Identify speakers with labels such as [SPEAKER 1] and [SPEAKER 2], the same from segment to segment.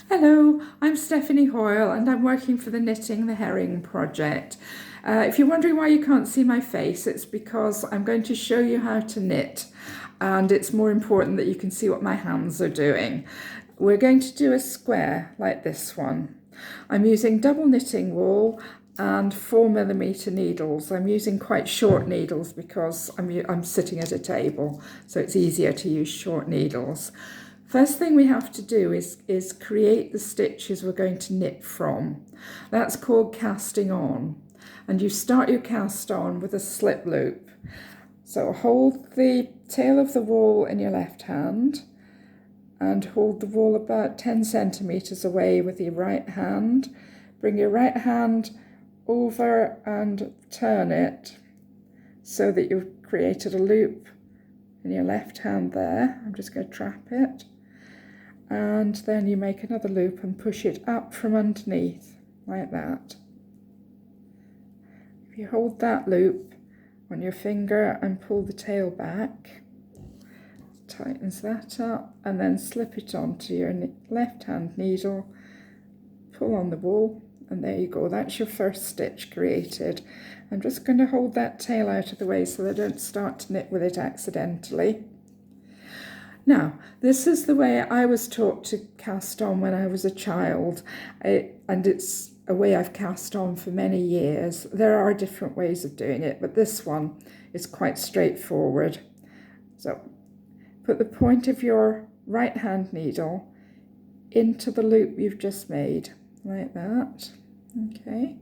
[SPEAKER 1] Hello, I'm Stephanie Hoyle and I'm working for the Knitting the Herring project. If you're wondering why you can't see my face, it's because I'm going to show you how to knit, and it's more important that you can see what my hands are doing. We're going to do a square like this one. I'm using double knitting wool and 4mm needles. I'm using quite short needles because I'm sitting at a table, so it's easier to use short needles. First thing we have to do is create the stitches we're going to knit from. That's called casting on. And you start your cast on with a slip loop. So hold the tail of the wool in your left hand and hold the wool about 10 centimetres away with your right hand. Bring your right hand over and turn it so that you've created a loop in your left hand there. I'm just going to trap it. And then you make another loop and push it up from underneath like that. If you hold that loop on your finger and pull the tail back, tightens that up, and then slip it onto your left hand needle, pull on the wool, and there you go, that's your first stitch created. I'm just going to hold that tail out of the way so that I don't start to knit with it accidentally. Now, this is the way I was taught to cast on when I was a child, and it's a way I've cast on for many years. There are different ways of doing it, but this one is quite straightforward. So, put the point of your right hand needle into the loop you've just made, like that, okay?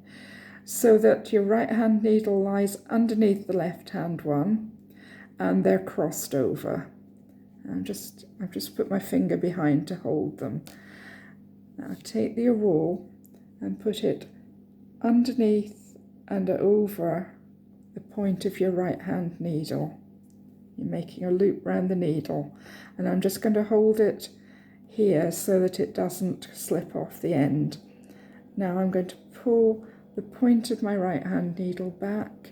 [SPEAKER 1] So that your right hand needle lies underneath the left hand one, and they're crossed over. I've just put my finger behind to hold them. Now take your wool and put it underneath and over the point of your right hand needle. You're making a loop round the needle, and I'm just going to hold it here so that it doesn't slip off the end. Now I'm going to pull the point of my right hand needle back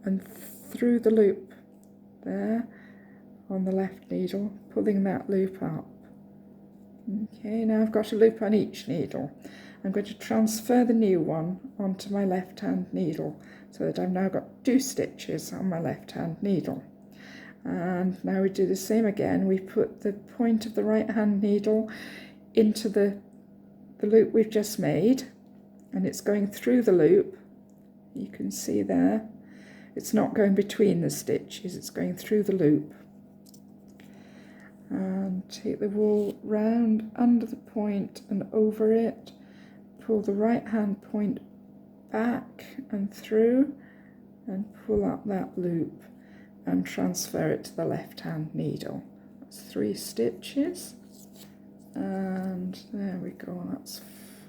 [SPEAKER 1] and through the loop there on the left needle, pulling that loop up. Okay, now I've got a loop on each needle. I'm going to transfer the new one onto my left hand needle so that I've now got 2 stitches on my left hand needle. And now we do the same again. We put the point of the right hand needle into the loop we've just made, and it's going through the loop. You can see there, it's not going between the stitches, it's going through the loop. And take the wool round under the point and over it, pull the right hand point back and through, and pull up that loop and transfer it to the left hand needle. That's 3 stitches, and there we go, that's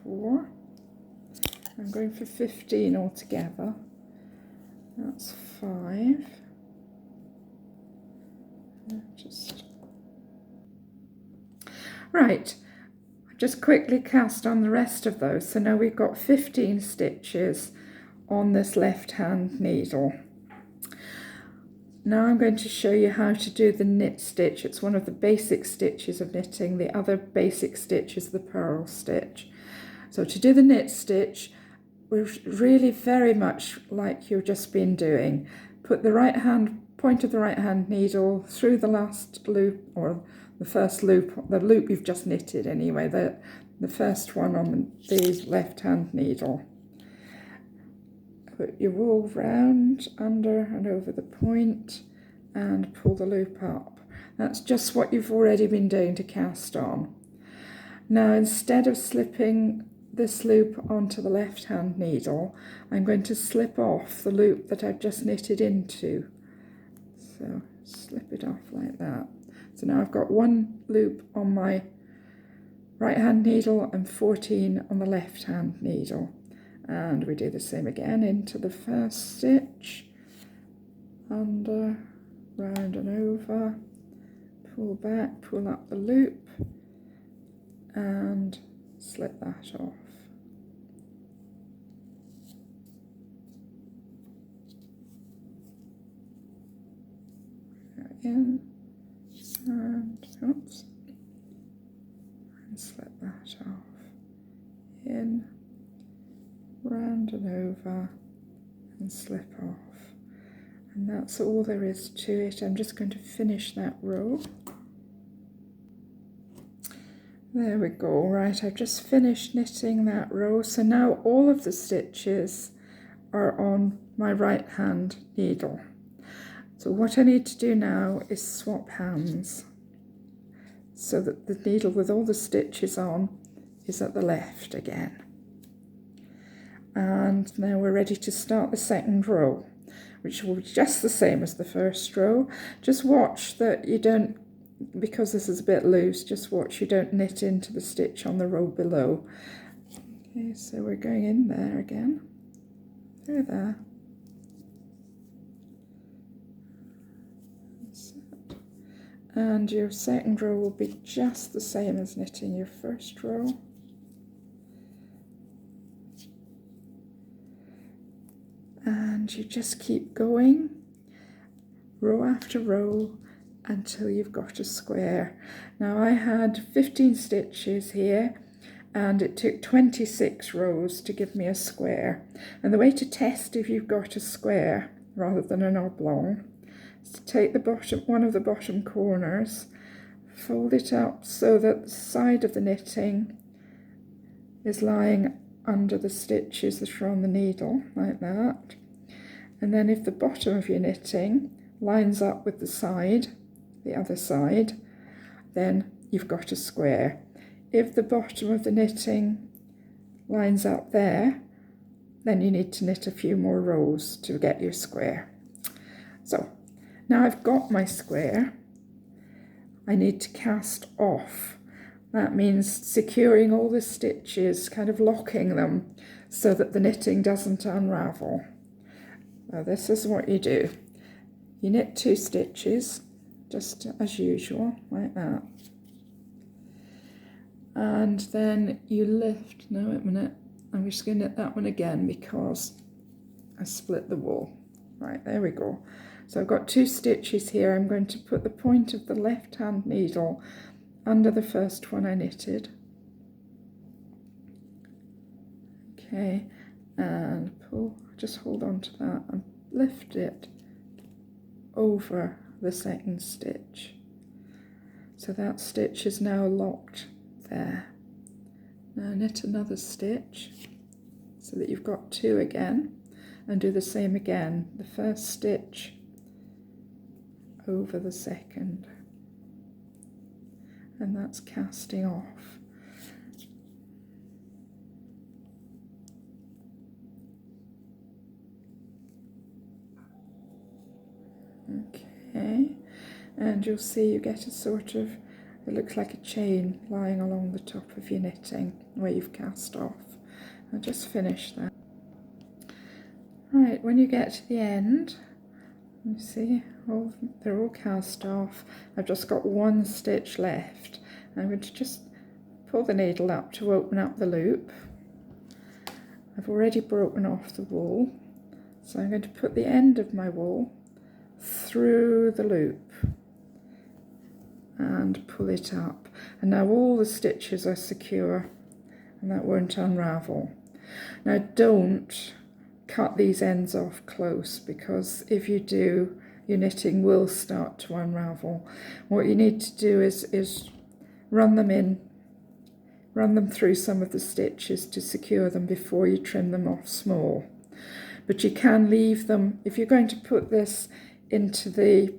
[SPEAKER 1] 4. I'm going for 15 altogether. That's 5. Right, just quickly cast on the rest of those. So now we've got 15 stitches on this left hand needle. Now I'm going to show you how to do the knit stitch. It's one of the basic stitches of knitting. The other basic stitch is the purl stitch. So to do the knit stitch, we're really very much like you've just been doing. Put the right hand point of the right hand needle through the last loop, or the first loop, the loop you've just knitted anyway, the first one on the left hand needle. Put your wool round, under and over the point, and pull the loop up. That's just what you've already been doing to cast on. Now, instead of slipping this loop onto the left hand needle, I'm going to slip off the loop that I've just knitted into. So slip it off like that. So now I've got 1 loop on my right hand needle and 14 on the left hand needle. And we do the same again into the first stitch, under, round and over, pull back, pull up the loop, and slip that off. In, and oops, and slip that off. in, round and over, and slip off. And that's all there is to it. I'm just going to finish that row. There we go. Right, I've just finished knitting that row. So now all of the stitches are on my right hand needle. So what I need to do now is swap hands so that the needle with all the stitches on is at the left again. And now we're ready to start the second row, which will be just the same as the first row. Just watch that you don't, because this is a bit loose, just watch you don't knit into the stitch on the row below. Okay, so we're going in there again, through there. That's it. And your second row will be just the same as knitting your first row. And you just keep going, row after row, until you've got a square. Now I had 15 stitches here and it took 26 rows to give me a square. And the way to test if you've got a square rather than an oblong is to take the bottom, one of the bottom corners, fold it up so that the side of the knitting is lying under the stitches that are on the needle, like that. And then if the bottom of your knitting lines up with the side, the other side, then you've got a square. If the bottom of the knitting lines up there, then you need to knit a few more rows to get your square. So now I've got my square, I need to cast off. That means securing all the stitches, kind of locking them so that the knitting doesn't unravel. Now this is what you do. You knit 2 stitches, just as usual, like that. And then you lift, no, wait a minute, I'm just going to knit that one again because I split the wool. Right, there we go. So I've got 2 stitches here. I'm going to put the point of the left hand needle under the first one I knitted. Okay, and pull, just hold on to that and lift it over the second stitch. So that stitch is now locked there. Now knit another stitch so that you've got 2 again, and do the same again, the first stitch over the second, and that's casting off. Okay, and you'll see you get a sort of, it looks like a chain lying along the top of your knitting where you've cast off. I'll just finish that. Right, when you get to the end, you see, they're all cast off. I've just got 1 stitch left. I'm going to just pull the needle up to open up the loop. I've already broken off the wool, so I'm going to put the end of my wool through the loop and pull it up. And now all the stitches are secure and that won't unravel. Now don't cut these ends off close, because if you do, your knitting will start to unravel. What you need to do is run them through some of the stitches to secure them before you trim them off small. But you can leave them, if you're going to put this into the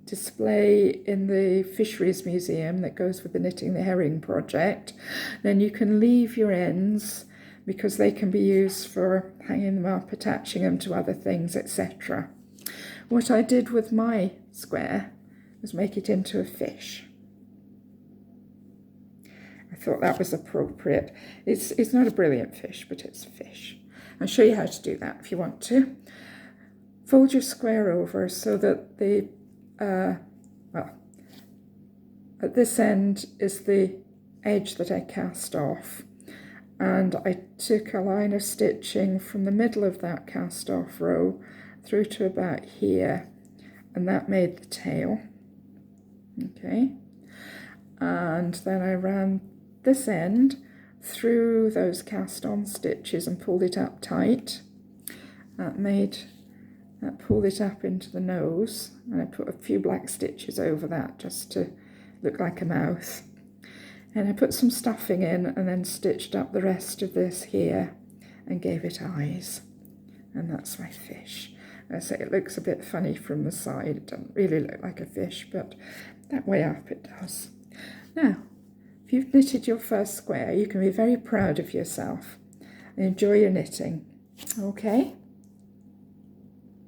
[SPEAKER 1] display in the Fisheries Museum that goes with the Knitting the Herring project, then you can leave your ends because they can be used for hanging them up, attaching them to other things, etc. What I did with my square was make it into a fish. I thought that was appropriate. It's not a brilliant fish, but it's a fish. I'll show you how to do that if you want to. Fold your square over so that the, at this end is the edge that I cast off. And I took a line of stitching from the middle of that cast off row through to about here, and that made the tail. Okay, and then I ran this end through those cast on stitches and pulled it up tight. Pulled it up into the nose, and I put a few black stitches over that just to look like a mouth. And I put some stuffing in and then stitched up the rest of this here and gave it eyes. And that's my fish. I say it looks a bit funny from the side. It doesn't really look like a fish, but that way up it does. Now, if you've knitted your first square, you can be very proud of yourself and enjoy your knitting. Okay?